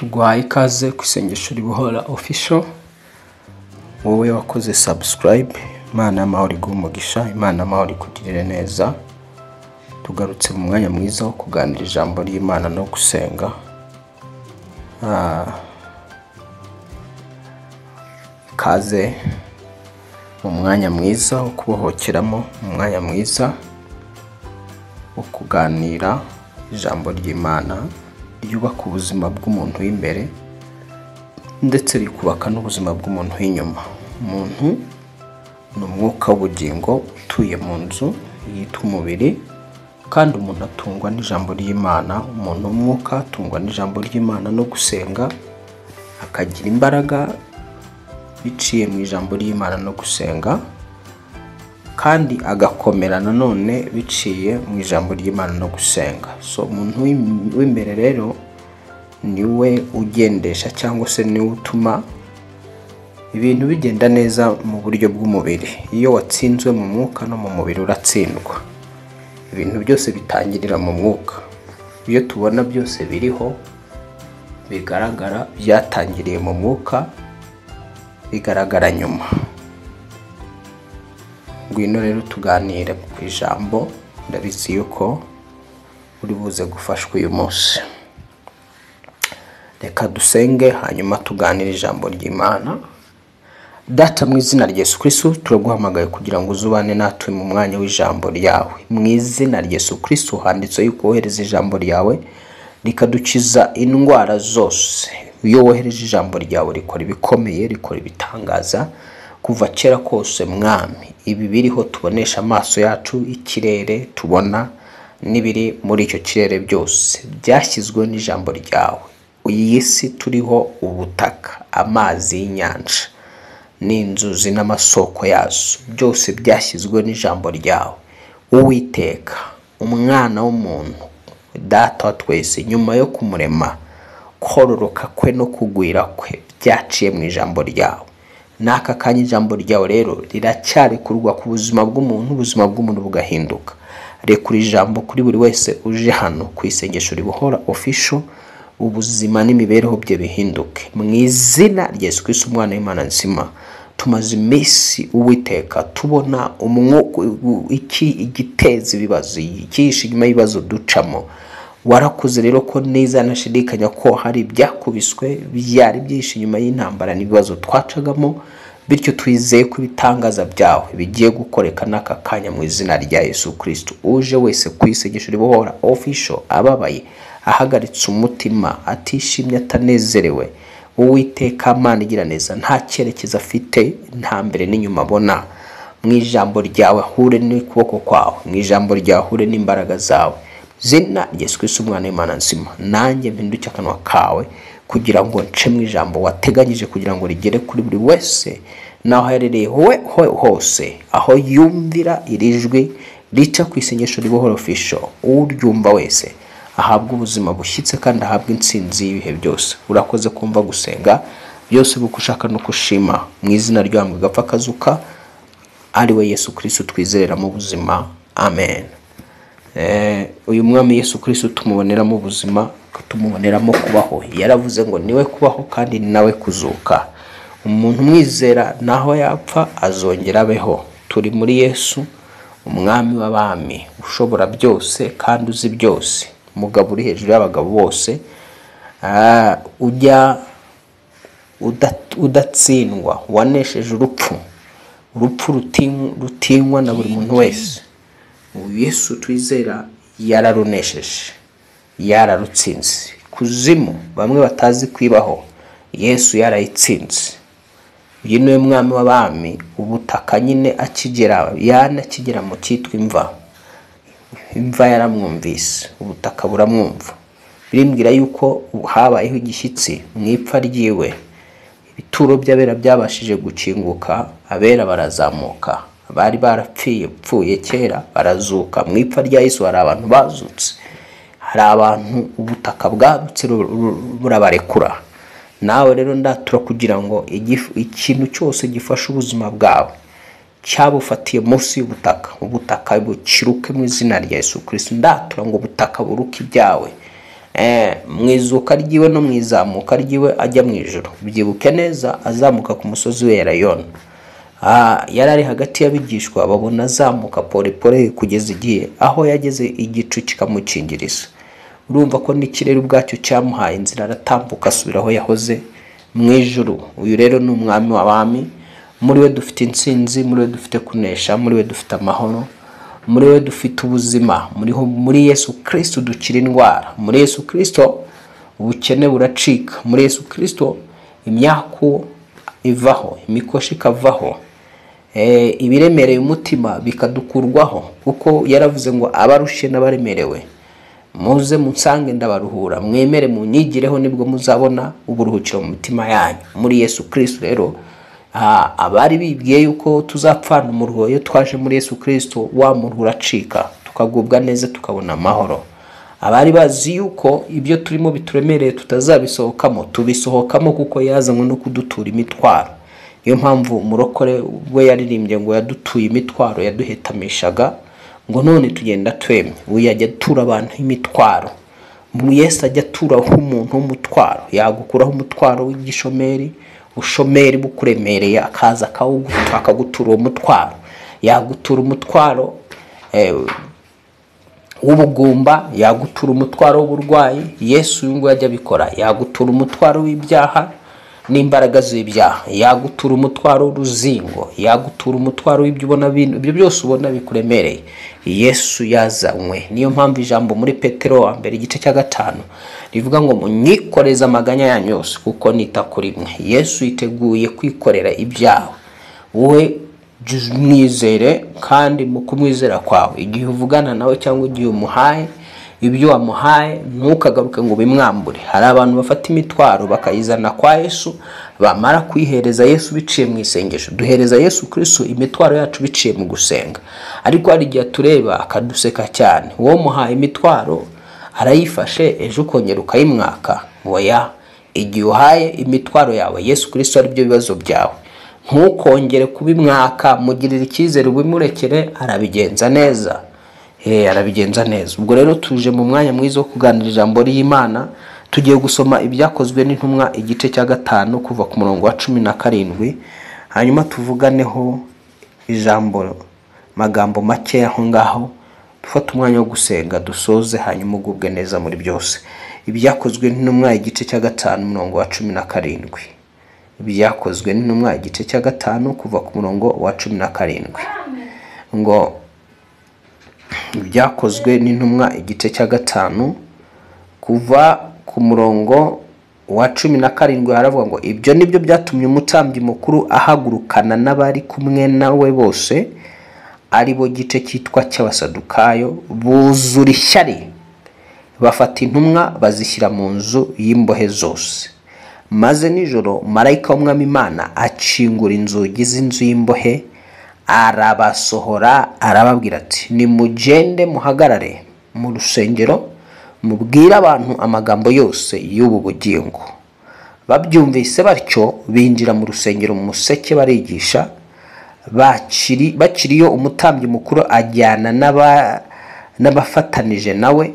Tuguhaye ikaze ku isengesho ribohora official. Wowe wakoze subscribe, Imana y'amahoro iguhe umugisha, Imana y'amahoro ikugirire neza. Tugarutse mu mwanya mwiza wo kuganira ijambo ry'Imana no gusenga. Kaze mu mwanya mwiza wo kubohokeramo, mu mwanya mwiza wo kuganira ijambo ry'Imana ryubaka ubuzima bw'umuntu w'imbere ndetse rikubaka n'ubuzima bw'umuntu w'inyuma. Umuntu ni umwuka w'ubugingo utuye mu nzu yitwa umubiri, kandi umuntu atungwa n'ijambo ry'Imana. Umuntu w'umwuka atungwa n'ijambo ry'Imana no gusenga, akagira imbaraga biciye mu ijambo ry'Imana no gusenga, kandi agakomera nanone biciye mu ijambo ry'Imana no gusenga. So umuntu w'imbere rero niwe ugendesha cyangwa se niwe utuma ibintu bigenda neza mu buryo bw'umubiri. Iyo watsinzwe mu mwuka no mu mubiri uratsindwa. Ibintu byose bitangirira mu mwuka. Iyo tubona byose biriho bigaragara byatangiriye mu mwuka, bigaragara nyuma. Ngwino rero tuganire ku ijambo, ndabizi yuko uri buze gufashwa uyu munsi. Reka dusenge hanyuma tuganire ijambo ry'Imana. Data, mu izina rya Yesu Kristo turaguhamagaye kugira ngo uzubane natwe mu mwanya w'ijambo ryawe. Mu izina rya Yesu Kristo handitse yuko wohereza ijambo ryawe rikadukiza indwara zose. Iyo wohereje ijambo ryawe rikora ibikomeye, rikora ibitangaza kuva kera kose. Mwami, ibi biriho tubonesha amaso yacu, ikirere tubona n'ibiri muri icyo kirere byose byashyizwe n'ijambo ryawe. Iyi si turiho, ubutaka, amazi y'inyanja n'inzuzi n'amasoko yazo, byose byashyizwe n'ijambo ryawe. Uwiteka, umwana w'umuntu, data wa twese, nyuma yo kumurema, kororoka kwe no kugwira kwe byaciye mu ijambo ryawe. N'aka kanya ijambo ryawe rero riracyarekurwa ku buzima bw'umuntu, ubuzima bw'umuntu bugahinduka. Rekura ijambo kuri buri wese uje hano ku isengesho ribohora official, ubuzima n'imibereho bye bihinduke mu izina rya Yesu Kristo, umwana w'Imana nzima. Tumaze iminsi Uwiteka tubona igiteza ibibazo, ikihishe inyuma y'ibibazo ducamo. Warakoze rero ko neza nashidikanya ko hari ibyakubiswe byari byinshi inyuma y'intambara n'ibibazo twacagamo, bityo twizeye ko ibitangaza byawe bigiye gukoreka n'aka kanya mu izina rya Yesu Kristo. Uje wese ku isengesho ribohora official ababaye, ahagaritse umutima, atishimye, atanezerewe, Uwiteka Mana igira neza, nta cyerekezo afite, nta mbere n'inyuma abona, mu ijambo ryawe hure n'ukuboko kwawe, mu ijambo ryawe hure n'imbaraga zawe. Zina Yesu Kristo, umwana w'Imana nzima, nanjye mpinduke akanwa kawe kugira ngo nce mu ijambo wateganyije kugira ngo rigere kuri buri wese naho yarereye hose, aho yumvira irijwi rica ku isengesho ribohora official. Uryumva wese ahabwa ubuzima bushyitse kandi ahabwa intsinzi y'ibihe byose. Urakoze kumva gusenga byose bukushaka no kushima, mu izina ry'Umwami gapfa kazuka ari we Yesu Kristo twizerera mu buzima. Amen. Uyu mwami Yesu Kristo tumuboneramo ubuzima, tumuboneramo kubaho. Yaravuze ngo niwe kubaho kandi ni nawe kuzuka. Umuntu mwizera naho yapfa azongera abeho. Turi muri Yesu, umwami w'abami, ushobora byose kandi uzi byose, umugabo uri hejuru y'abagabo bose, ujya udatsindwa, wanesheje urupfu rutinywa na buri muntu wese. Yesu twizera yararunesheje, yararutsinze. Kuzimu bamwe batazi kwibaho, Yesu yarayitsinze. Uyu niwe mwami w'abami. Ubutaka nyine akigera mu cyitwa imva yaramwumvise, ubutaka buramwumva. Birimbwira yuko habayeho igishyitsi mu ipfa ryiwe. Ibituro by'abera byabashije gukinguka, abera barazamuka. Bari barapfuye kera barazuka. Mu ipfa rya Yesu hari abantu bazutse, hari abantu ubutaka bwarutse burabarekura. Nawe rero ndatura kugira ngo ikintu cyose gifasha ubuzima bwawe cyabufatiye munsi y'ubutaka, ubutaka bukiruke mu izina rya Yesu Kristo. Ndatura ngo ubutaka buruke ibyawe, mu izuka ryiwe no mu izamuka ryiwe ajya mu ijuru. Byibuke neza azamuka ku musozi we Elayono, yari ari hagati y'abigishwa, babona azamuka pole kugeza igihe aho yageze igicu kikamukingiriza. Urumva ko n'ikirere ubwacyo cyamuhaye inzira, aratambuka asubira aho yahoze mu ijuru. Uyu rero ni umwami w'abami, muri we dufite intsinzi, muri we dufite kunesha, muri we dufite amahoro, muri we dufite ubuzima. Muri Yesu Kristo dukira indwara, muri Yesu Kristo ubukene buracika, muri Yesu Kristo imyaku ivaho, imikoshi ikavaho, ibiremereye umutima bikadukurwaho, kuko yaravuze ngo abarushye n'abaremerewe muze munsange ndabaruhura, mwemere munyigireho nibwo muzabona uburuhukiro mu mitima yanyu. Muri Yesu Kristo rero abari bibwiye yuko tuzapfana umuruho, iyo twaje muri Yesu Kristo wa muruho uracika, tukagubwa neza, tukabona amahoro. Abari bazi yuko ibyo turimo bituremereye tutazabisohokamo, tubisohokamo kuko yazanywe no kudutura imitwaro. Niyo mpamvu umurokore we yaririmbye ngo yadutuye imitwaro yaduhetamishaga, ngo none tugenda twemye. We yajya atura abantu imitwaro, Yesu ajya aturaho umuntu umutwaro, yagukuraho umutwaro w'igishomeri, ushomeri bukuremereye, akaza akagutura uwo mutwaro. Yagutura umutwaro w'ubugumba, yagutura umutwaro w'uburwayi. Yesu uyu nguyu ajya abikora. Yagutura umutwaro w'ibyaha n'imbaraga z'ibyaha, yagutura umutwaro w'uruzingo, yagutura umutwaro w'ibyo ubona, ibyo byose ubona bikuremereye. Yesu yazanywe. Niyo mpamvu ijambo muri Petero wa mbere igice cya 5 rivuga ngo munyikoreze amaganya yanyu yose kuko nita kuri mwe. Yesu yiteguye kwikorera ibyawe. Wowe mwizere, kandi mu kumwizera kwawe, igihe uvugana nawe cyangwa igihe umuhaye ibyo wamuhaye, ntukagaruke ngo bimwambure. Hari abantu bafata imitwaro bakayizana kwa Yesu, bamara kuyihereza Yesu biciye mu isengesho. Duhereza Yesu Kristo imitwaro yacu biciye mu gusenga, ariko hari igihe tureba akaduseka cyane. Uwo muhaye imitwaro arayifashe, ejo ukongera ukayimwaka. Oya, igihe uhaye imitwaro yawe Yesu Kristo ari byo bibazo byawe, ntukongere kubimwaka. Mugirira icyizere, ubimurekere, arabigenza neza. Arabigenza neza. Ubwo rero tuje mu mwanya mwiza wo kuganira ijambo ry'Imana. Tugiye gusoma ibyakozwe n'intumwa igice cya 5 kuva ku murongo wa 17, hanyuma tuvuganeho ijambo magambo make aho ngaho, dufata umwanya wo gusenga, dusoze, hanyuma ugubwe neza muri byose. Ibyakozwe n'intumwa igice cya 5 murongo wa 17. Ibyakozwe n'intumwa igice cya 5 kuva ku murongo wa 17. Ngo ibyakozwe n'intumwa igice cya 5 kuva ku murongo wa 17 haravuga ngo ibyo nibyo byatumye umutambyi mukuru ahagurukana n'abari kumwe nawe bose, ari bo gice cyitwa cy'abasadukayo, buzura ishyari, bafata intumwa bazishyira mu nzu y'imbohe zose. Maze nijoro marayika w'umwami Imana acingura inzugi z'inzu y'imbohe, arabasohora, arababwira ati nimugende muhagarare mu rusengero, mubwire abantu amagambo yose y'ubu bugingo. Babyumvise batyo binjira mu rusengero mu museke barigisha. Bakiriyo umutambyi mukuru ajyana n'abafatanije nawe,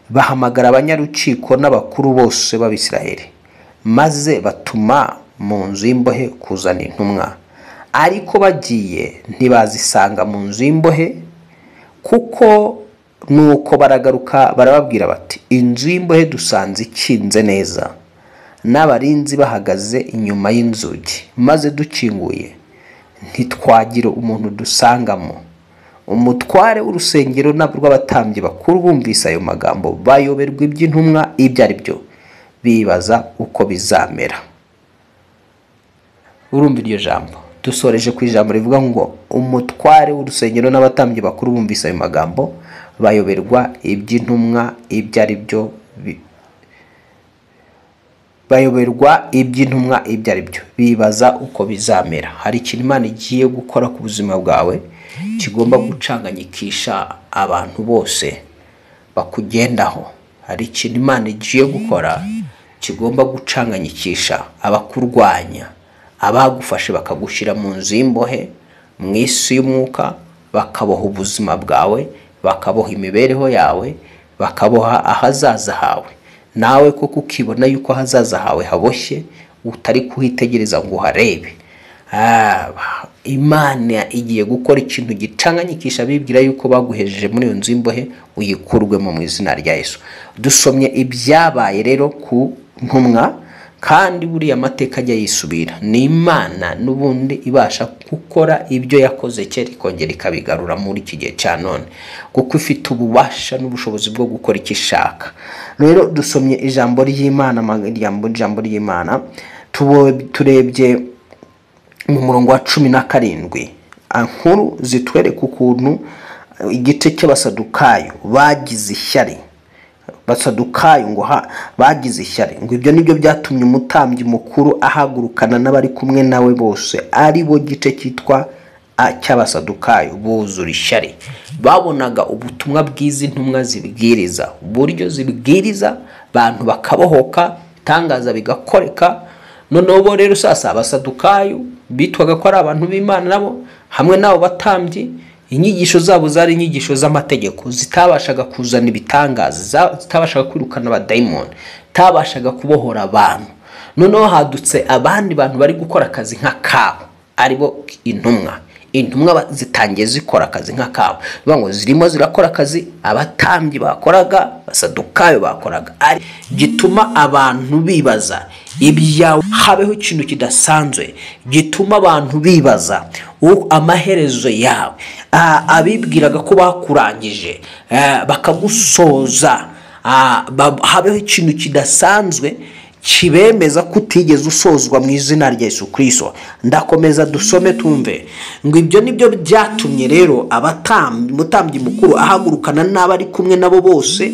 bahamagara abanyarukiko n'abakuru bose b'Abisiraheli, maze batuma mu nzu y'imbohe kuzana intumwa. Ariko bagiye ntibazisanga mu nzu y'imbohe, kuko nuko baragaruka barababwira bati inzu y'imbohe dusanze ikinze neza, n'abarinzi bahagaze inyuma y'inzugi, maze dukinguye ntitwagira umuntu dusangamo. Umutware w'urusengero n'abatambyi bakuru bumvise ayo magambo, bayoberwa iby'intumwa ibyo ari byo, bibaza uko bizamera. Urumva iryo jambo? Dusoreje ku ijambo rivuga ngo umutware w'urusengero n'abatambyi bakuru bumvise ayo magambo, bayoberwa iby'intumwa ibyo ari byo, bibaza uko bizamera. Hari ikintu Imana igiye gukora ku buzima bwawe kigomba gucanganyikisha abantu bose bakugendaho. Hari ikintu Imana igiye gukora kigomba gucanganyikisha abakurwanya, abagufashe bakagushyira mu nzu y'imbohe, mu isi y'umwuka, bakaboha ubuzima bwawe, bakaboha imibereho yawe, bakaboha ahazaza hawe. nawe koko ukibona yuko hazaza hawe haboshye utari kuhitegereza ngo uharebe. Imana igiye gukora ikintu gicanganyikisha bibwira yuko baguhejeje muri iyo nzu y'imbohe, uyikurwemo mu izina rya Yesu. Dusomye ibyabaye rero ku ntumwa, kandi buriya amateka ajya yisubira. Ni Imana n'ubundi ibasha gukora ibyo yakoze kera ikongera ikabigarura muri iki gihe cya none, kuko ifite ububasha n'ubushobozi bwo gukora icyo ishaka. Rero dusomye ijambo ry'Imana, ijambo ry'Imana turebye mu murongo wa 17, inkuru zitwereka ukuntu igice cy'abasadukayo bagize ishyari. Basadukayo ngo bagize ishyari, ngo ibyo nibyo byatumye umutambyi mukuru ahagurukana n'abari kumwe nawe bose, ari bo gice cyitwa cy'abasadukayo, buzura ishyari. Babonaga ubutumwa bw'izi ntumwa zibwiriza, uburyo zibwiriza abantu bakabohoka, tangaza bigakoreka. Noneho bo rero sasa abasadukayo bitwaga ko ari abantu b'Imana nabo hamwe nabo batambyi, inyigisho zabo zari inyigisho z'amategeko, zitabashaga kuzana ibitangaza, zitabashaga kwirukana abadayimoni, zitabashaga kubohora abantu. Noneho hadutse abandi bantu bari gukora akazi nk'akabo, aribo intumwa. Intumwa zitangiye zikora akazi nk'akabo, bivuga ngo zirimo zirakora akazi abatambyi bakoraga, abasadukayo bakoraga. Ari gituma abantu bibaza ibyawe, habeho ikintu kidasanzwe gituma abantu bibaza amaherezo yawe. Abibwiraga ko bakurangije bakagusoza, habeho ikintu kidasanzwe kibemeza kutigeze usozwa mu izina rya Yesu Kristo. Ndakomeza dusome tumve ngo ibyo nibyo byatumye rero umutambyi mukuru ahagurukana n'abari kumwe nabo bose,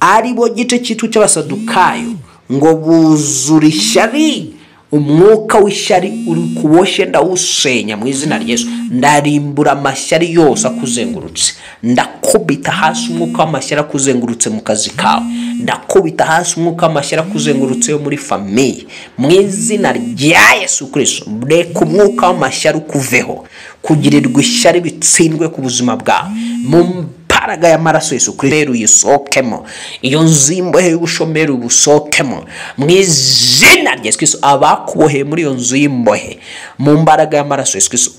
ari bo gice cyitwa cy'abasadukayo, ngo buzura ishyari. Umwuka w'ishyari uri kuboshye ndawusenya mu izina rya Yesu. Ndarimbura amashyari yose akuzengurutse, ndakubita hasi umwuka w'amashyari akuzengurutse mu kazi kawe, ndakubita hasi umwuka w'amashyari akuzengurutse yo muri famiye mu izina rya Yesu Kristo. Reka umwuka w'amashyari ukuveho, kugirirwa ishyari bitsindwe ku buzima bwawe mu mbaraga y'amaraso Yesu Kristo. Rero yisokemo iyo nzimbohe y'ubushomeri, ubusokemo mu izina rya Yesu Kristo. Abakuboheye muri iyo nzu y'imbohe mu mbaraga y'amaraso Yesu Kristo,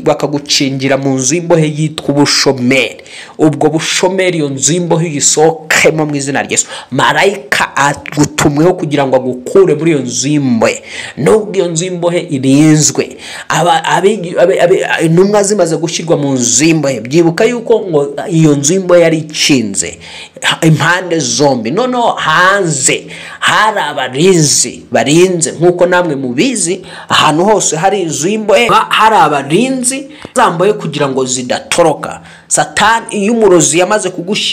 bakagucingira mu nzu y'imbohe yitwa ubushomeri. Ubwo bushomeri iyo nzu y'imbohe yisokemo mu izina rya Yesu. Marayika agutumweho kugira ngo agukure muri iyo nzu y'imbohe. Nubwo iyo nzu y'imbohe irinzwe, intumwa zimaze gushyirwa mu nzu y'imbohe, byibuka yuko ngo iyo nzu y'imbohe yari ikinze impande zombi. Noneho hanze hari abarinzi barinze, nkuko namwe mubizi ahantu hose hari inzu y'imbohe hari abarinzi zamboye kugira ngo zidatoroka. Satani iyo umurozi yamaze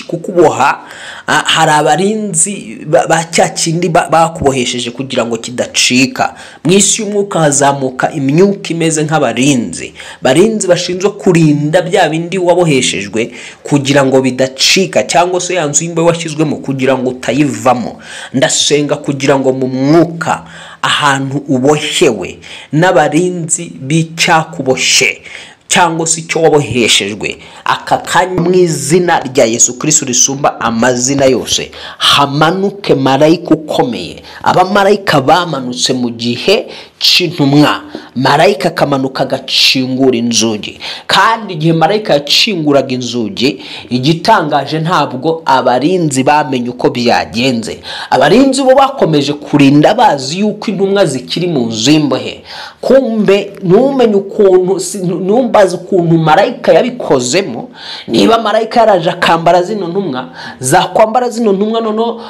kukuboha, hari abarinzi ba cyakindi bakubohesheje kugira ngo kidacika. Mu isi y'umwuka hazamuka imyuka imeze nk'abarinzi, barinzi bashinzwe kurinda bya bindi waboheshejwe kugira ngo bidacika, cyangwa se ya nzu y'imbohe washyizwemo kugira ngo utayivamo. Ndasenga kugira ngo mu mwuka ahantu ubohewe n'abarinzi b'icyakuboshe cyangwa se icyo waboheshejwe, aka kanya mu izina rya Yesu Kristo risumba amazina yose, hamanuke marayika ukomeye. Abamarayika bamanutse mu gihe cy'intumwa, marayika akamanuka agacingura inzugi. Kandi igihe marayika yacinguraga inzugi, igitangaje ntabwo abarinzi bamenye uko byagenze. Abarinzi bo bakomeje kurinda bazi yuko intumwa zikiri mu nzu y'imbohe. Kumbe numenye ukuntu, numbaza ukuntu marayika yabikozemo. Niba marayika yaraje akambara zino ntumwa, zakwambara zino ntumwa, noneho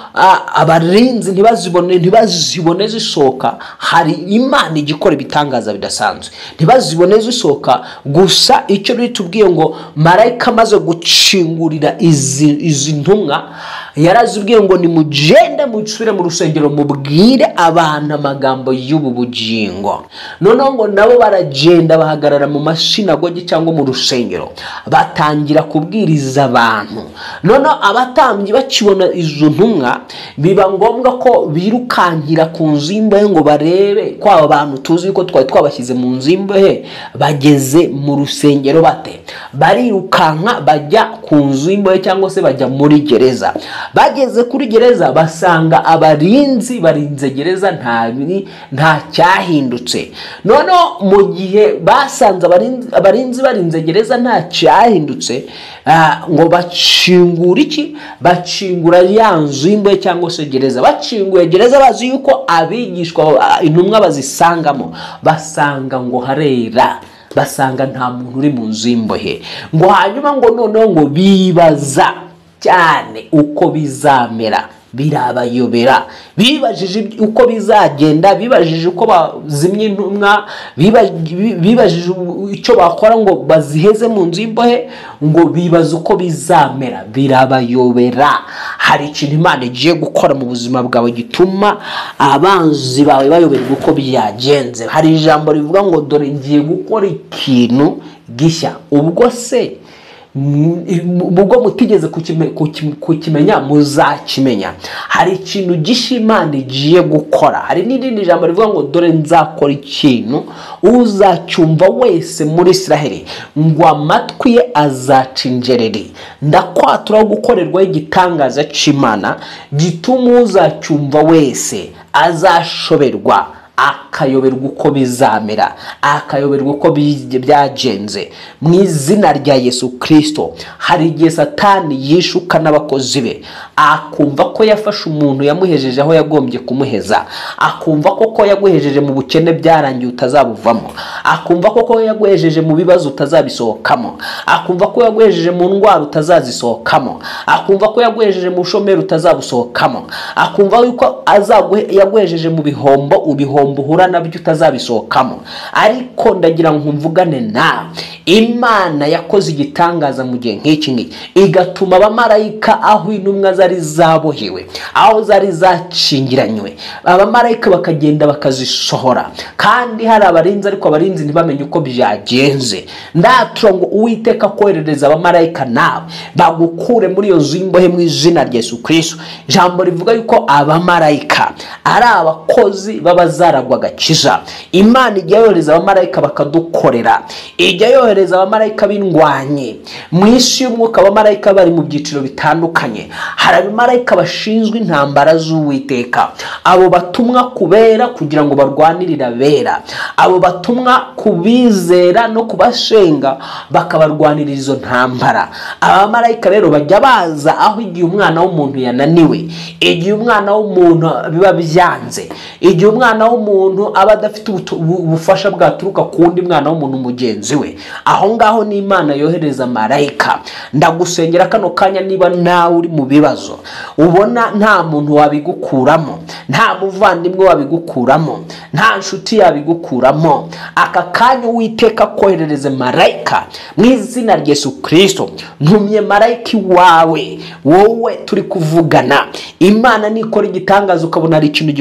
abarinzi ntibazibone zisohoka, hari Imana igikora ibitangaza bidasanzwe. Ntibazibone zisohoka gusa. Icyo bitubwiye ngo marayika amaze gucingurira izi ntumwa, yarazibwiye ngo nimugende musubire mu rusengero mubwire abantu amagambo y'ubu bugingo. Noneho ngo nabo baragenda bahagarara mu masinagogi cyangwa mu rusengero, batangira kubwiriza abantu. Noneho abatambyi bakibona izo ntumwa, biba ngombwa ko birukankira ku nzu y'imbohe ngo barebe ko aba bantu tuzi ko twari twabashyize mu nzu y'imbohe bageze mu rusengero bate. Barirukanka bajya ku nzu y'imbohe cyangwa se bajya muri gereza. bageze kuri gereza basanga abarinzi barinze gereza nta cyahindutse. None mu gihe basanze abarinzi barinze gereza nta cyahindutse, ngo bacingura iki? Bacingura ya nzu y'imbohe cyangwa se gereza. Bacinguye gereza bazi yuko abigishwa intumwa bazisangamo, basanga ngo harera, basanga nta muntu uri mu nzu y'imbohe. Ngo hanyuma ngo noneho ngo bibaza cyane uko bizamera, birabayobera, bibajije uko bizagenda, bibajije uko bazimya intumwa, bibajije icyo bakora ngo baziheze mu nzu y'imbohe, ngo bibaza uko bizamera, birabayobera. Hari ikintu Imana igiye gukora mu buzima bwawe gituma abanzi bawe bayoberwa uko byagenze. Hari ijambo rivuga ngo dore ngiye gukora ikintu gishya. Ubwo se ubwo mutigeze kukimenya muzakimenya. Hari ikintu gishya Imana igiye gukora. Hari n'irindi jambo rivuga ngo dore nzakora ikintu uzacyumva wese muri Israheli ngo amatwi ye azaca injereri. Ndakwatura gukorerwa igitangaza cy'Imana gituma uzacyumva wese azashoberwa, akayoberwa uko bizamera, akayoberwa uko byagenze mu izina rya Yesu Kristo. Hari igihe Satani yishuka n'abakozi be, akumva ko yafashe umuntu yamuhejeje aho yagombye kumuheza, akumva ko yaguhejeje mu bukene byarangiye utazabuvamo, akumva ko yaguhejeje mu bibazo utazabisohokamo, akumva ko yaguhejeje mu ndwara utazazisohokamo, akumva ko yaguhejeje mu bushomeri utazabusohokamo, akumva yuko yaguhejeje mu bihombo uhura nabyo utazabisohokamo. Ariko ndagira ngo mvugane nawe, Imana yakoze igitangaza mu gihe nk'iki igatuma abamarayika aho intumwa zari zabohewe, aho zari zacingiranywe, abamarayika bakagenda bakazisohora. Kandi hari abarinzi, ariko abarinzi ntibamenye uko byagenze. Ndatura ngo Uwiteka koherereza abamarayika nawe bagukure muri iyo nzu y'imbohe mu izina rya Yesu Kristo. Ijambo rivuga yuko abamarayika ari abakozi babazaragwa agakiza. Imana ijya yohereza abamarayika bakadukorera, ijya yohereza abamarayika b'indwanyi mu isi y'umwuka. Abamarayika bari mu byiciro bitandukanye. Hari abamarayika bashinzwe intambara z'Uwiteka, abo batumwa kubera kugira ngo barwanirire abera, abo batumwa kubizera no kubashenga bakabarwanirira izo ntambara. Abamarayika rero bajya baza aho igihe umwana w'umuntu yananiwe, igihe umwana w'umuntu biba byanze, igihe umwana w'umuntu aba adafite ubufasha bwaturuka ku wundi mwana w'umuntu mugenzi we. Aho ngaho ni Imana yohereza marayika. Ndagusengera kano kanya, niba nawe uri mu bibazo ubona nta muntu wabigukuramo, nta muvandimwe wabigukuramo, nta nshuti yabigukuramo, aka kanya Uwiteka koherereze marayika mu izina rya Yesu Kristo. Ntumye marayika wawe, wowe turi kuvugana. Imana nikora igitangaza ukabona ari ikintu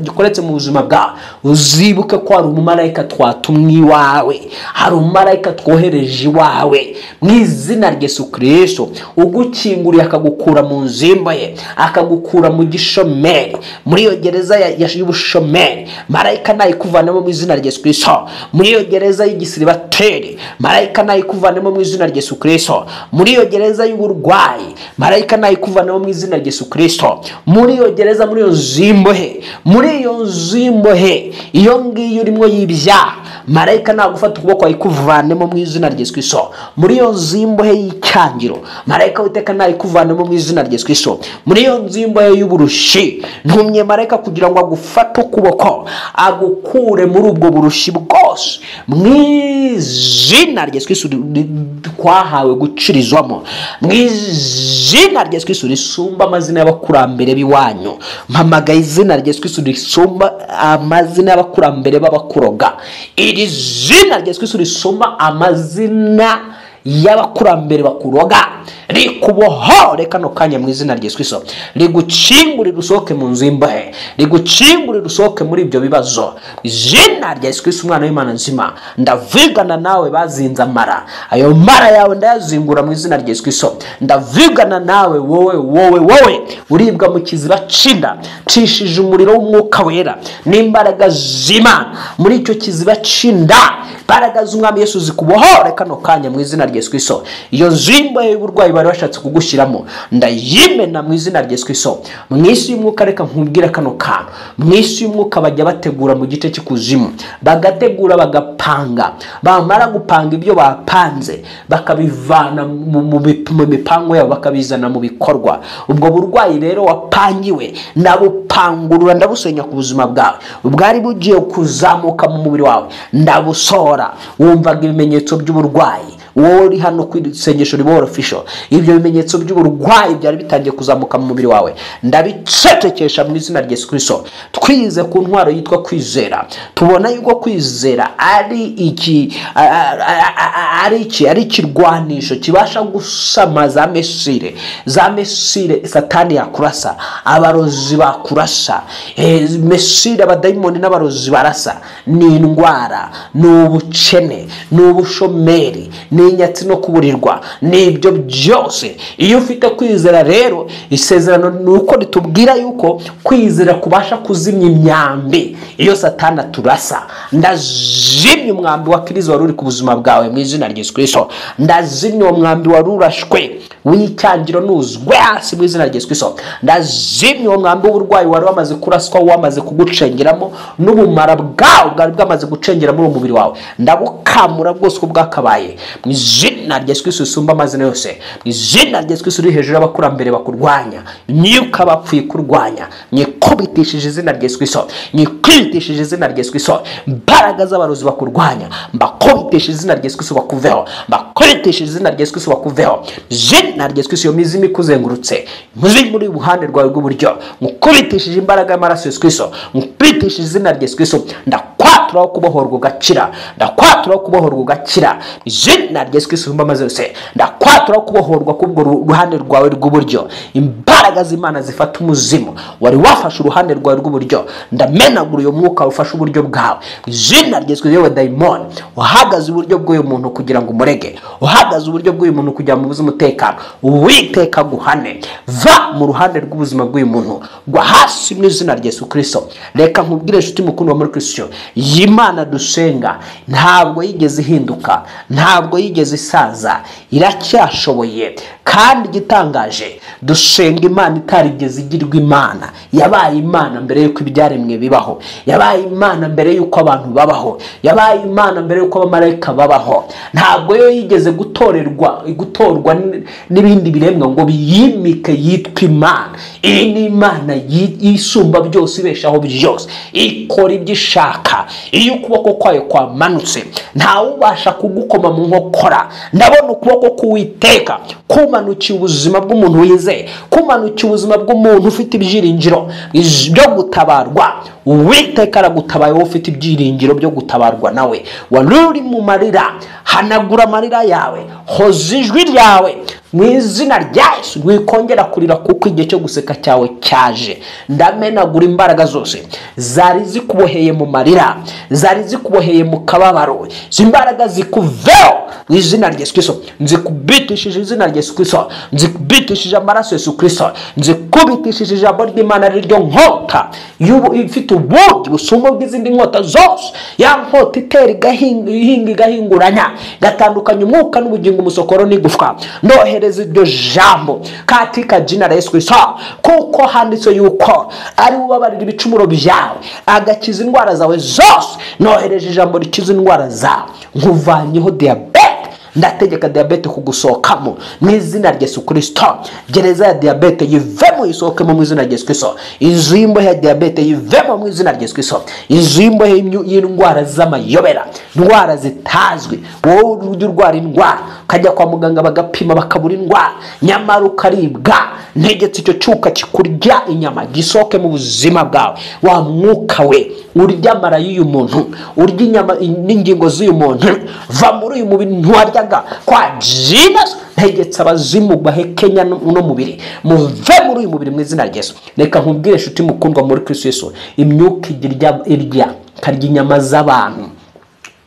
gikoretse mu buzima bwawe, uzibuke ko hari umumarayika twatumwe iwawe, hari umumarayika twohereje iwawe mu izina rya Yesu Kristo. Ugukinguriye akagukura mu nzu y'imbohe, akagukura mu gishomeri, muri iyo gereza y'ubushomeri, marayika nayikuvanemo mu izina rya Yesu Kristo. Muri iyo gereza y'igisiribateri, marayika nayikuvanemo mu izina rya Yesu Kristo. Muri iyo gereza y'uburwayi, marayika nayikuvanemo mu izina rya Yesu Kristo. Muri iyo gereza, muri iyo nzu y'imbohe, muri iyo nzu y'imbohe iyo ngiyo urimo y'ibyaha, marayika nagufata ukuboko ayikuvanemo mu izina rya Yesu Kristo. Muri iyo nzu y'imbohe y'icyangiro, marayika Uwiteka nayikuvanemo mu izina rya Yesu Kristo. Muri iyo nzu y'imbohe y'uburushi, ntumye marayika kugira ngo agufate ukuboko agukure muri ubwo burushi bwose mu izina rya Yesu Kristo twahawe gucirizwamo, mu izina rya Yesu Kristo risumba amazina y'abakurambere biwanyu. Mpamagaye izina rya Yesu Kristo risumba amazina y'abakurambere b'abakuroga. Iri zina rya Yesu Kristo risumba amazina y'abakurambere bakuroga, rikubohore kano kanya mu izina rya Yesu Kristo. Rigucingurire usohoke mu nzu y'imbohe, rigucingurire usohoke muri ibyo bibazo. Izina rya Yesu Kristo umwana w'Imana nzima, ndavugana nawe bazinze amara, ayo mara yawe ndayazingura mu izina rya Yesu Kristo. Ndavugana nawe wowe uribwa mu kiziba cinda, cishije umuriro w'umwuka wera n'imbaraga z'Imana muri icyo kiziba cinda. Imbaraga z'Umwami Yesu zikubohore kano kanya mu izina rya Yesu Kristo. Iyo nzu y'imbohe y'uburwayi bari bashatse kugushyiramo ndayimena mu izina rya Yesu Kristo. Mu isi y'umwuka reka nkubwira kano kantu, mu isi y'umwuka bajya bategura mu gice cy'ikuzimu, bagategura bagapanga, bamara gupanga ibyo bapanze bakabivana mu mipango yabo bakabizana mu bikorwa. Ubwo burwayi rero wapangiwe ndabupangurura ndabusenya ku buzima bwawe, ubwari bugiye kuzamuka mu mubiri wawe ndabusora. Wumvaga ibimenyetso by'uburwayi, wowe uri hano ku isengesho Riboro Official, ibyo bimenyetso by'uburwayi byari bitangiye kuzamuka mu mubiri wawe ndabicecekesha mu izina rya Yesu Kristo. Twize ku ntwaro yitwa kwizera, tubona yuko kwizera ari ikirwanisho kibasha gusama za mesire satani yakurasa, abarozi bakurasa, mesire abadayimoni n'abarozi barasa. Ni indwara, ni ubukene, ni ubushomeri, ni inyatsi no kuburirwa, ni ibyo byose. Iyo ufite kwizera rero, isezerano ni uko ritubwira yuko kwizera kubasha kuzimya imyambi iyo satani aturasa. Ndazimya umwambi wa Kristo wari uri ku buzima bwawe mu izina rya Yesu Kristo. Ndazimya uwo mwambi wari urashwe w'icyangiro nuzwe hasi mu izina rya Yesu Kristo. Ndazimya uwo mwambi w'uburwayi wari wamaze kuraswa, wamaze kugucengeramo, n'ubumara bwawe bwari bwamaze gucengera muri umubiri wawe ndabukamura bwose uko bwakabaye mu izina rya Yesu Kristo usumba amazina yose. Mu izina rya Yesu Kristo uri hejuru y'abakurambere bakurwanya, myuka bapfuye kurwanya, nyikubitishije izina rya Yesu Kristo, nyikubitishije izina rya Yesu Kristo. Imbaraga z'abarozi bakurwanya mbakubitishije izina rya Yesu Kristo bakuveho, mbakubitishije izina rya Yesu Kristo bakuveho. Izina rya Yesu Kristo iyo mizimu ikuzengurutse muzi muri ubuhande rwawe bw'uburyo, mukubitishije imbaraga y'amaraso Yesu Kristo, mukubitishije izina rya Yesu Kristo. Ndakwatura kubohorwa ugakira, ndakwatura kubohorwa ugakira izina rya Yesu Kristo usumba amazina yose. Ndakwatura kubohorwa kubwo ruhande rwawe rw'uburyo. Imbaraga z'Imana zifata umuzimu wari wafashe uruhande rwawe rw'uburyo ndamenagura uyo mwuka ufashe uburyo bwawe izina rya Yesu Kristo. Yewe daimoni uhagaze uburyo bw'uyu muntu kugira ngo umurege, uhagaze uburyo bw'uyu muntu kugira ngo ubuze umutekano, Uwiteka guhane, va mu ruhande rw'ubuzima bw'uyu muntu, gwa hasi mu izina rya Yesu Kristo. Reka nkubwire inshuti mukundwa muri Kristo, Imana dusenga ntabwo yigeze ihinduka, ntabwo yigeze isaza, iracyashoboye. Kandi gitangaje, dusenga Imana itarigeze igirwa Imana. Yabaye Imana mbere yuko ibyaremwe bibaho, yabaye Imana mbere yuko abantu babaho, yabaye Imana mbere yuko abamarayika babaho. Ntabwo yo yigeze gutorwa n'ibindi biremwa ngo biyimike yitwa Imana. Iyi ni Imana yisumba byose, ibeshaho byose, ikora ibyo ishaka. Iyo ukuboko kwayo kwamanutse ntawe ubasha kugukoma mu nkokora. Ndabona ukuboko k'Uwiteka kumanukiye ubuzima bw'umuntu wizeye, kumanukiye ubuzima bw'umuntu ufite ibyiringiro byo gutabarwa. Uwiteka aragutabaye wowe ufite ibyiringiro byo gutabarwa nawe. Wari uri mu marira, hanagura amarira yawe, hoza ijwi ryawe mu izina rya Yesu. Wikongera kurira kuko igihe cyo guseka cyawe cyaje. Ndamenagura imbaraga zose zari zikuboheye mu marira, zari zikuboheye mu kababaro, imbaraga zikuveho mu izina rya Yesu Kristo. Nzikubitishije izina rya Yesu Kristo, nzikubitishije amaraso Yesu Kristo, nzikubitishije ijambo ry'Imana riryo nkota ifite ubugi busumba bw'izindi nkota zose. Ya nkota itera igahinguranya, gatandukanya umwuka n'ubugingo, umusokoro n'igufwa. Ndohereza iryo jambo katika jina la Yesu Kristo, kuko handitse yuko ari ubabarira ibicumuro byawe agakiza indwara zawe zose. Nohereje ijambo rikiza indwara zawe, nkuvanyeho diabete. Ndategeka diabete kugusohokamo mu izina rya Yesu Kristo. Gereza ya diabete yivemo isohokemo mu izina rya Yesu Kristo. Inzu y'imbohe ya diabete yivemo mu izina rya Yesu Kristo. Inzu y'imbohe y'indwara z'amayobera, indwara zitazwi. Wowe ujya urwara indwara ukajya kwa muganga bagapima bakabura indwara, nyamara ukaribwa, ntegetse icyo cyuka kikurya inyama gisohoke mu buzima bwawe. Wa mwuka we urya amara y'uyu muntu, urya inyama n'ingingo z'uyu muntu, va muri uyu mubiri ntiwaryaga kwa Jesus. Ntegetse abazimu bahekenya no mubiri, muve muri uyu mubiri mu izina rya Yesu. Reka nkubwire inshuti mukundwa muri Kristo Yesu, imyuka irya karya inyama z'abantu,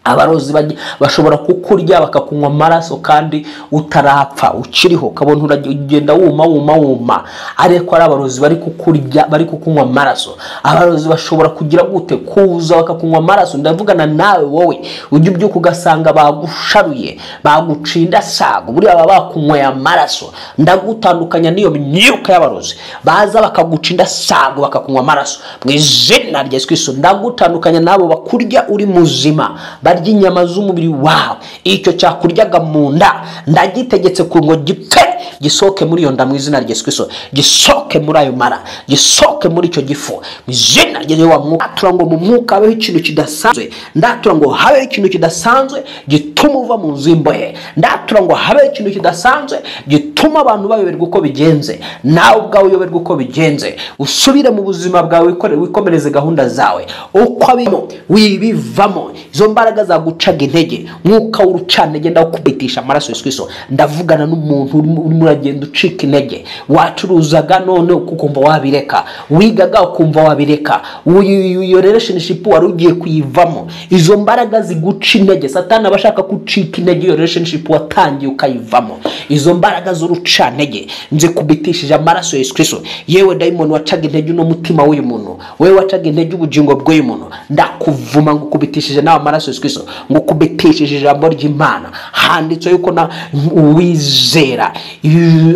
abarozi bashobora kukurya bakakunywa amaraso kandi utarapfa ukiriho, kabone uragenda wuma ariko ari abarozi bari kukurya bari kukunywa amaraso. Abarozi bashobora kugira gute kuza bakakunywa amaraso. Ndavugana nawe wowe ujye ubyuka ugasanga bagusharuye bagucinda sago buri aba bakunyweye amaraso. Ndagutandukanya niyo myuka y'abarozi baza bakagucinda sago bakakunywa amaraso mu izina rya Yesu Kristo. Ndagutandukanya nabo bakurya uri muzima barya inyama z'umubiri wawe. Icyo cyakuryaga mu nda ndagitegetse ku ngo gipfe gisoke muri iyo nda mu izina rya Yesu Kristo. Gisoke muri ayo mara, gisoke muri icyo gifu mu izina rya wa mwuka. Ndatura ngo mu mwuka habeho ikintu kidasanzwe. Ndatura ngo habeho ikintu kidasanzwe gituma uva mu nzimbo ye. Ndatura ngo habeho ikintu kidasanzwe gituma abantu bayoberwa uko bigenze, nawe ubwawe uyoberwa uko bigenze. Usubire mu buzima bwawe wikomereze gahunda zawe uko abimo wibivamo. Izo mbaraga zagucaga intege mwuka w'urucantege ndakubitisha amaraso Yesu Kristo. Ndavugana n'umuntu urimo uragenda ucika intege, wacuruzaga none ukumva wabireka, wigaga ukumva wabireka, iyo relationship wari ugiye kuyivamo. Izo mbaraga ziguca intege, Satani abashaka kucika intege iyo relationship watangiye ukayivamo. Izo mbaraga z'urucantege nze kubitishije amaraso Yesu Kristo. Yewe daimoni wacaga intege no mutima w'uyu muntu, wewe wacaga intege ubugingo bw'uyu muntu, ndakuvuma ngo kubitishije nawe amaraso Yesu Kristo, ngo kubitishije ijambo ry'Imana. Handitse yuko na uwizera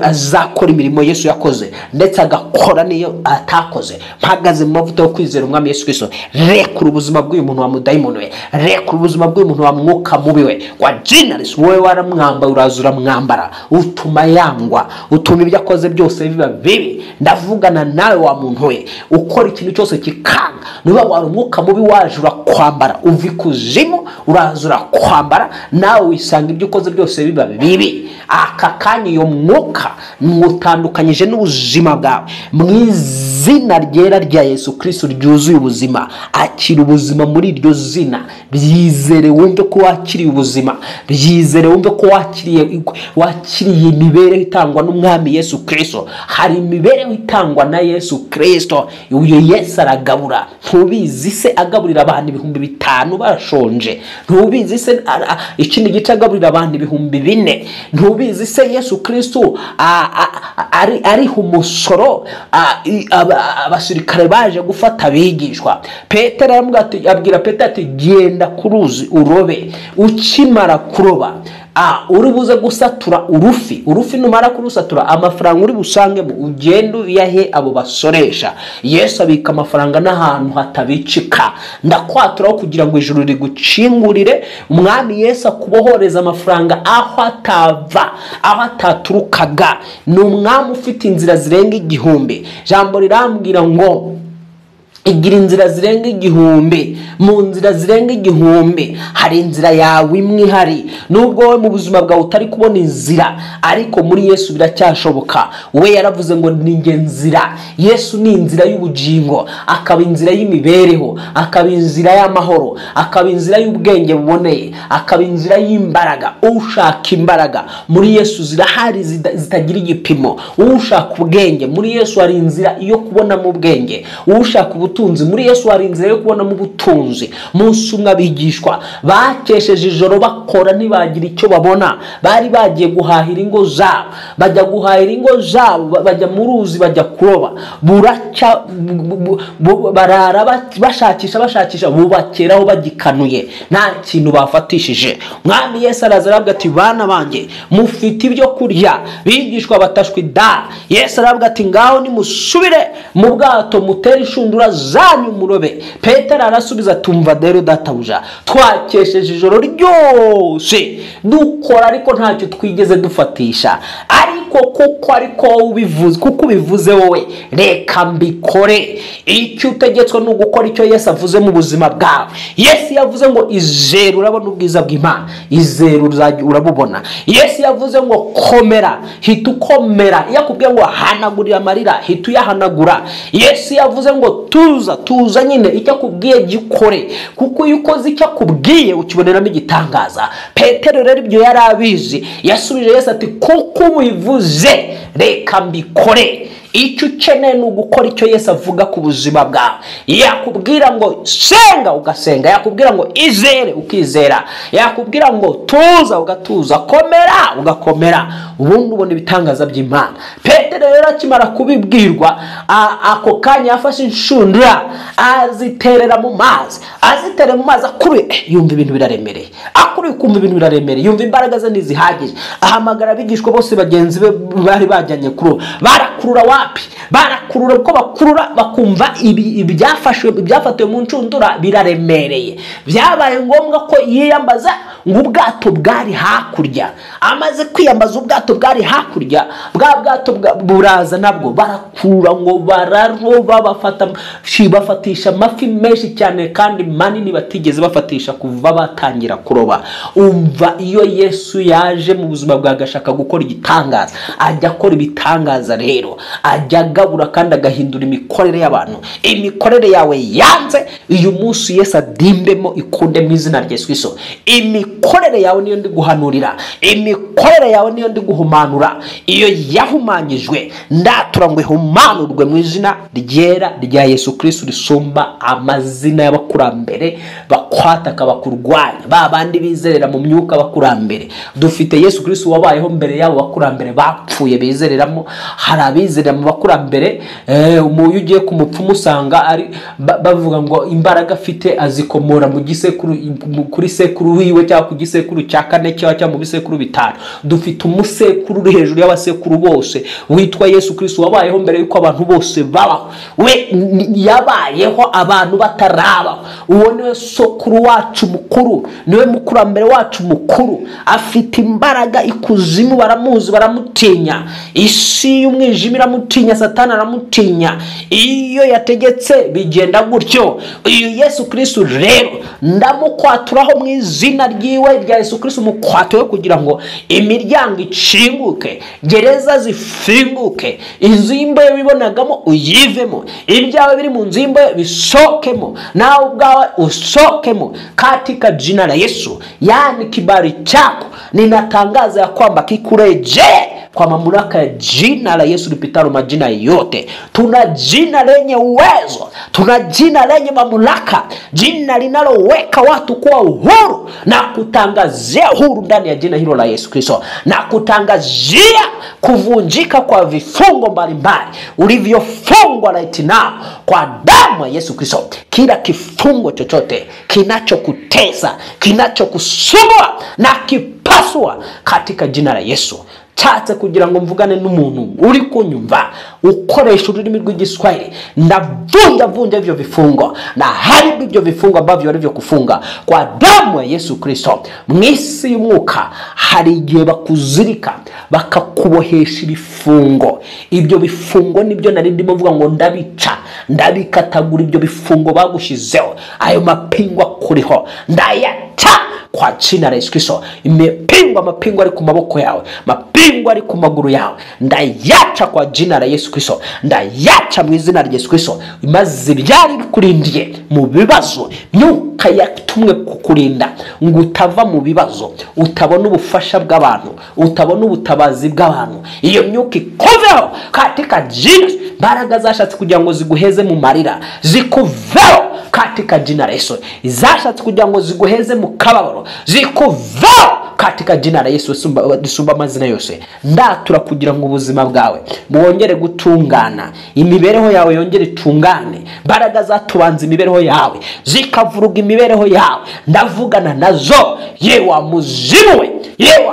azakora imirimo Yesu yakoze ndetse agakora niyo atakoze. Mpagaze mu mavuta yo kwizera umwami Yesu Kristo. Rekura ubuzima bw'uyu muntu wa mudaimoni we, rekura ubuzima bw'uyu muntu wa mwuka mubi we. Kwa jina Yesu, wowe waramwamba urazura mwambara, utuma yangwa, utuma ibyo akoze byose biba bibi. Ndavugana nawe wa muntu we ukora ikintu cyose kikanga. Niba wari umwuka mubi waje urakwambara uva ikuzimu urazura kwambara, nawe wisanga ibyo ukoze byose biba bibi. Aka kanya iyo mwuka mwutandukanyije n'ubuzima bwawe mu izina ryera rya Yesu Kristo ryuzuye ubuzima. Akira ubuzima muri iryo zina. Byizere wumve ko wakiriye ubuzima, byizere wumve ko wakiriye imibereho itangwa n'umwami Yesu Kristo. Hari imibereho itangwa na Yesu Kristo. Uyo Yesu aragabura. Ntubizi se agaburira abantu 5,000 bashonje? Ntubizi se ikindi gice agaburira abantu 4,000? Ntubizi se Yesu Kristo ari umusoro abasirikare baje gufata abigishwa? Petero abwira Petero ati genda ku ruzi urobe. Ukimara kuroba uri buze gusatura urufi numara kurusatura amafaranga uri busangemo ugenda uyahe abo basoresha. Yesu abika amafaranga n'ahantu hatabicika. Ndakwaturaho kugira ngo ijuru rigucingurire. Umwami Yesu akubohoreza amafaranga aho atava, aho ataturukaga. Ni umwami ufite inzira zirenga 1000. Jambo rirambwira ngo igira inzira zirenga 1000. Mu nzira zirenga 1000 hari inzira yawe imwe ihari. Nubwo we mu buzima bwawe utari kubona inzira, ariko muri Yesu biracyashoboka. We yaravuze ngo ni nge nzira. Yesu ni inzira y'ubugingo, akaba inzira y'imibereho, akaba inzira y'amahoro, akaba inzira y'ubwenge buboneye, akaba inzira y'imbaraga. Ushaka imbaraga muri Yesu zirahari zitagira igipimo. Ushaka ubwenge muri Yesu hari inzira iyo kubona mu bwenge. Ushaka ubutunzi muri Yesu hari inzira yo kubona mu butunzi. Munsi umwe abigishwa bakesheje ijoro bakora ntibagira icyo babona. Bari bagiye guhahira ingo zabo, bajya guhahira ingo zabo, bajya mu ruzi bajya kuroba. Buraca barara bashakisha bubakeraho bagikanuye, nta kintu bafatishije. Mwami Yesu araza aravuga ati bana banjye mufite ibyo kurya. Bigishwa batashwe da. Yesu aravuga ati ngaho nimusubire mu bwato mutere inshundura zanyu murobe. Petero arasubiza tumva rero databuja, twakesheje ijoro ryose dukora ariko ntacyo twigeze dufatisha. Ariko kuko ubivuze, kuko ubivuze wowe, reka mbikore. Icyo utegetswe no gukora icyo Yesu avuze mu buzima bwawe. Yesu yavuze ngo izere urabona ubwiza bw'Imana, izere urabubona. Yesu yavuze ngo komera, hita ukomera. Yakubwiye ngo hanagurira amarira, hita uyahanagura. Yesu yavuze ngo tuza nyine icyo akubwiye gikore, kuko iyo ukoze icyo akubwiye ukiboneramo igitangaza. Petero rero ibyo yari abizi, yasubije Yesu ati kuko ubivuze reka mbikore. icyo ukeneye ni ugukora icyo Yesu avuga ku buzima bwawe. Yakubwira ngo senga ugasenga, yakubwira ngo izere ukizera, yakubwira ngo tuza ugatuza, komera ugakomera, ubundi ubona ibitangaza by'Imana. Petero rero akimara kubibwirwa, ako kanya yafashe inshundura aziterera mu mazi, akuri yumva ibintu biraremereye, akuri kumva ibintu biraremereye, yumva imbaraga ze ntizihagije. Ahamagara abigishwa bose bagenzi be bari bajyanye kuro, barakurura wapi, barakurura uko bakurura bakumva ibyafatiwe mu nshundura biraremereye. Byabaye ngombwa ko yiyambaza ngo ubwato bwari hakurya. Amaze kwiyambaza ubwato bwari hakurya, bwa bwato buraza nabwo barakurura ngo bararoba, bafatisha amafi menshi cyane kandi manini batigeze bafatisha kuva batangira kuroba. Umva iyo Yesu yaje mu buzima bwa gashaka gukora igitangaza, ajya akora ibitangaza rero, ajya agabura kandi agahindura imikorere y'abantu. Imikorere yawe yanze uyu munsi Yesu adimbemo ikunde mu izina rya Yesu Kristo. Imikorere yawe niyo ndi guhanurira, imikorere yawe niyo ndi guhumanura. Iyo yahumanyijwe ndatura ngo ihumanurwe mu izina ryera rya Yesu Kristo risumba amazina y'abakurambere bakwataka bakurwanya, babandi bizerera mu myuka bakurambere. Dufite Yesu Kristo wabayeho mbere yabo bakurambere bapfuye bizereramo. Hari abizerera mu bakurambere, umuyu ugiye ku mupfumu usanga ari bavuga ngo imbaraga afite azikomora mu gisekuru, kuri sekuru wiwe cyangwa ku gisekuru cya kane cyangwa mu bisekuru bitanu. Dufite umusekuru uri hejuru y'abasekuru bose witwa Yesu Kristo wabayeho mbere yuko abantu bose babaho. We yabayeho abantu batarabaho. Uwo niwe sokuru wacu mukuru, niwe mukurambere wacu mukuru. Afite imbaraga ikuzimu, baramuzi baramutinya, isi y'umwijima iramutinya, Satani aramutinya. Iyo yategetse bigenda gutyo. Uyu Yesu Kristo rero ndamukwaturaho mu izina ryiwe rya Yesu Kristo, mukwatuye kugira ngo imiryango icinguke, gereza zifinguke, inzu y'imbohe wibonagamo uyivemo, ibyawe biri mu nzu y'imbohe bisokemo, nawe ubwawe usokemo katika jina la Yesu. Yani kibali chako ninatangaza ya kwamba kikureje kwa mamlaka ya jina la Yesu lipitalo majina yote. Tuna jina lenye uwezo, tuna jina lenye mamlaka, jina linaloweka watu kuwa uhuru na kutangazia uhuru ndani ya jina hilo la Yesu Kristo, na kutangazia kuvunjika kwa vifungo mbalimbali ulivyofungwa right now kwa damu ya Yesu Kristo. Kila kifungo chochote kinachokutesa, kinachokusumbua na kipasua katika jina la Yesu. Nshatse kugira ngo mvugane n'umuntu uri kunyumva ukoresha ururimi rw'igiswahili, ndavunja ivyo vifungo na haribu ivyo vifungo ambavyo walivyo kufunga kwa damu ya Yesu Kristo. Mwisi y'umwuka hari igihe bakuzirika bakakubohesha ibifungo. Ibyo bifungo nibyo nari ndimo mvuga ngo ndabikatagura ibyo bifungo bagushizeho, ayo mapingwa kuriho ndayaca kwa jina la Yesu Kristo. Imepingwa mapingwa ari ku maboko yawe, mapingwa ari ku maguru yawe, ndayaca kwa jina la Yesu Kristo, ndayaca mu izina rya Yesu Kristo. Imaze byari bikurindiye mu bibazo, myuka yatumwe kukurinda ngo utava mu bibazo, utabona ubufasha bw'abantu, utabona ubutabazi bw'abantu. Iyo myuka ikoveho katika jina. Mbaraga zashatse kugira ngo ziguheze mu marira zikuveho katika jina la Yesu. Zashatse kugira ngo ziguheze mu kababaro zikuveho katika jina la Yesu risumba amazina yose. Ndatura kugira ngo ubuzima bwawe bwongere gutungana, imibereho yawe yongere itungane. Mbaraga zatubanza imibereho yawe zikavuruga imibereho yawe, ndavugana nazo. Yewa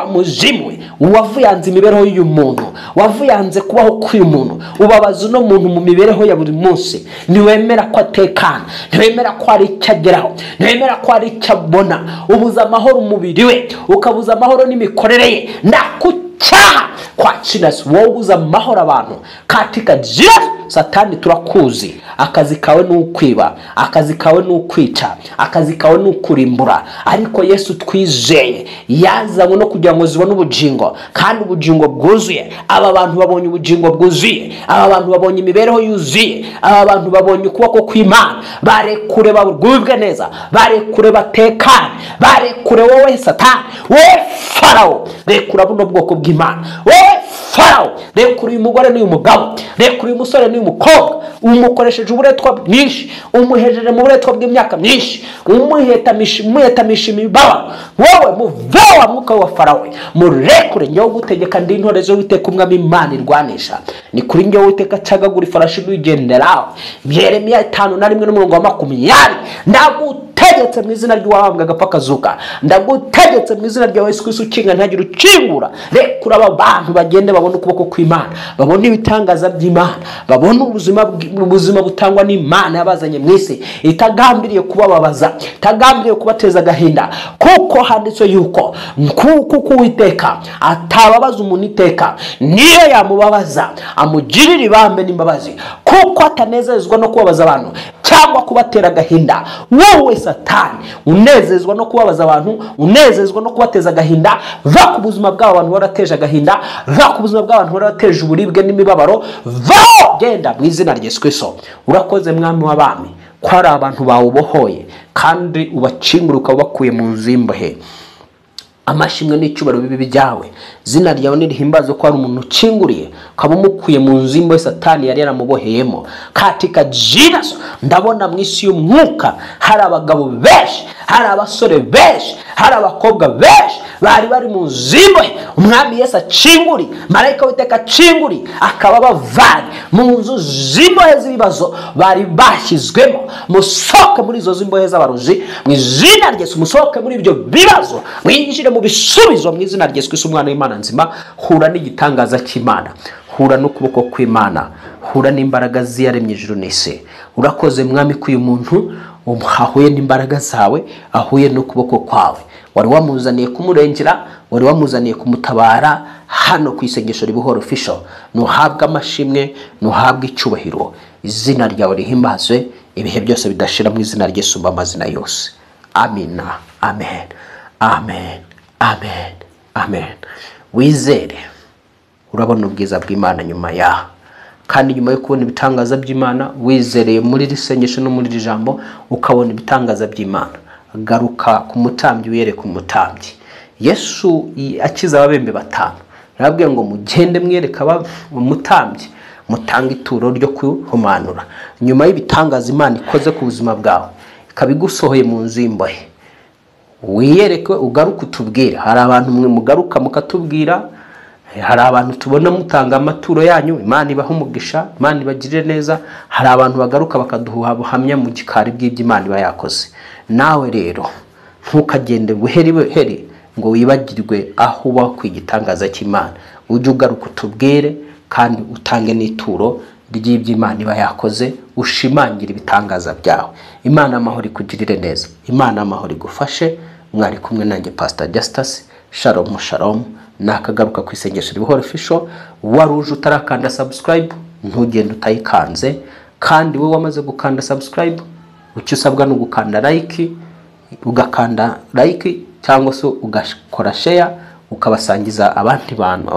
muzimwe wavuyanze imibereho y'uyu muntu, wavuyanze kubaho k'uyu muntu, ubabaza no muntu mu mibereho ya buri munsi. Niwemera ko atekana, niwemera ko ari cyageraho, niwemera ko ari cyabona, ubuza amahoro umubiri we, ukabuza amahoro n'imikorere ye, ndakucyaha kwa Yesu. Wowe ubuza amahoro abantu katika jina. Satani turakuzi, akazi kawe n'ukwiba, akazi kawe n'ukwica, akazi kawe n'ukurimbura. Ariko Yesu twizeye yazanywe no kugira ngo zibone ubugingo, kandi ubugingo bwuzuye. Aba bantu babonye ubugingo bwuzuye, aba bantu babonye imibereho yuzuye, aba bantu babonye ukuboko kw'Imana. Barekure bagubwe neza, barekure batekane, barekure wowe Satani, wowe Farao, rekura buno bwoko bw'Imana, wowe Farawo, rekura uyu mugore n'uyu mugabo, rekura uyu musore n'uyu mukobwa, umukoresheje uburetwa bwinshi, umuhejeje mu buretwa bw'imyaka myinshi, umuhetamisha imibabaro. Wowe muveho mwuka wa Farawo, murekure njyewe gutegeka ndi intore zo Uwiteka umwami Imana irwanisha. Ni kuri njyewe Uwiteka cagagura ifarashi n'uyigenderaho. Yeremiya 5:20 ndagutegetse mu izina ry'uwabambwe agapfa kazuka, ndagutegetse mu izina rya Yesu Kristo ukinga ntagire ucingura. Rekura aba bantu bagende babone ukuboko kw'Imana, babone ibitangaza by'Imana, babone ubuzima butangwa n'Imana yabazanye mu isi, itagambiriye kubababaza, itagambiriye kubateza agahinda. Kuko handitse yuko kuko Uwiteka atababaza umuntu iteka, niyo yamubabaza amugirira ibambe n'imbabazi. Kuko atanezezwa no kubabaza abantu cyangwa kubatera agahinda. Wowe Satani unezezwa no kubabaza abantu, unezezwa no kubateza agahinda, va ku buzima bw'abantu barateje agahinda, va ku buzima bw'abantu barateje uburibwe n'imibabaro, va genda mu izina rya Yesu Kristo. Urakoze mwami w'abami ko ari abantu bawubohoye kandi ubacinguruka ubakuye mu nzimbohe. Amashimwe n'icyubaro bibi byawe, zina ryawe nirihimbazo ko ari umuntu ukinguriye ukaba umukuye mu nzimbo Satani yari yaramuboheyemo. Katika Jesus ndabona mu isi y'umwuka hari abagabo benshi, hari abasore benshi, hari abakobwa benshi bari mu nzimbo. Umwami Yesu acinguri, marayika w'Uwiteka acinguri, akaba bavanye mu nzu z'imbohe z'ibibazo bari bashyizwemo. Musohoke muri izo z'imbohe z'abarozi mu izina rya Yesu, musohoke muri ibyo bibazo, mwinjire mu bisubizo mu izina rya Yesu Kristo umwana w'Imana nzima. Hura n'igitangaza cy'Imana, hura n'ukuboko kw'Imana, hura n'imbaraga ziyaremye ijuru n'isi. Urakoze mwami ko uyu muntu ahuye n'imbaraga zawe, ahuye n'ukuboko kwawe. Wari wamuzaniye kumurengera, wari wamuzaniye kumutabara hano ku isengesho ribuhoro official. Nuhabwa amashimwe, nuhabwa icyubahiro, izina ryawe rihimbazwe ibihe byose bidashira mu izina rya Yesu amazina yose. Amina, amen, amen, amen, amen. Wizere urabona ubwiza bw'Imana nyuma yaho, kandi nyuma yo kubona ibitangaza by'Imana wizereye muri risengesho no muri rijambo ukabona ibitangaza by'Imana, garuka ku mutambyi wiyereka umutambyi. Yesu akiza ababembe 5 yarabwiye ngo mugende mwiyereka umutambyi, mutanga ituro ryo kuhumanura. Nyuma y'ibitangaza Imana ikoze ku buzima bwawe ikabigusohoye mu nzimbohe, wiyereke ugaruka utubwire. Hari abantu mwe mugaruka mukatubwira, hari abantu tubona mutanga amaturo yanyu, Imana ibaha umugisha, Imana ibagirire neza. Hari abantu bagaruka bakaduha buhamya mu gikari bw'ibyo Imana iba yakoze. Nawe rero ntukagende buheri ngo wibagirwe aho uba ku igitangaza cy'Imana. Ujye ugaruka utubwire kandi utange n'ituro ry'ibyo Imana iba yakoze, ushimangira ibitangaza byawe. Imana amahoro ikugirire neza, Imana amahoro igufashe. Mwari kumwe nanjye Pastor Justus. Shalom shalom. Nakagaruka ku isengesho ribuhoro official. Waruje utarakanda subscribe ntugende utayikanze, kandi we wamaze gukanda subscribe ucyo usabwa no gukanda like, ugakanda like cyangwa se ugakora share ukabasangiza abandi bantu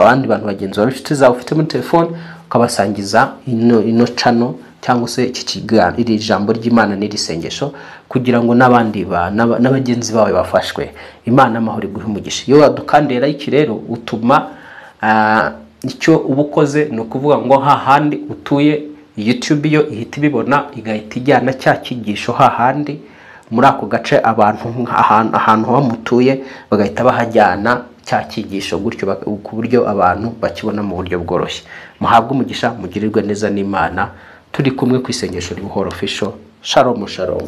bagenzi bawe inshuti zawe ufite muri telefone, ukabasangiza ino channel cyangwa se iki kiganiro, iri jambo ry'Imana n'irisengesho, kugira ngo n'abandi n'abagenzi bawe bafashwe. Imana amahoro iguhe umugisha. Iyo wadukandera iki rero utuma icyo ubukoze no kuvuga ngo hahandi utuye YouTube yo ihita ibibona igahita ijyana cya kigisho hahandi muri ako gace abantu ahantu bamutuye bagahita bahajyana cya kigisho, gutyo ku buryo abantu bakibona mu buryo bworoshye. Muhabwe umugisha, mugirirwe neza n'Imana. Turi kumwe ku isengesho ribuhoro official. Shalom shalom.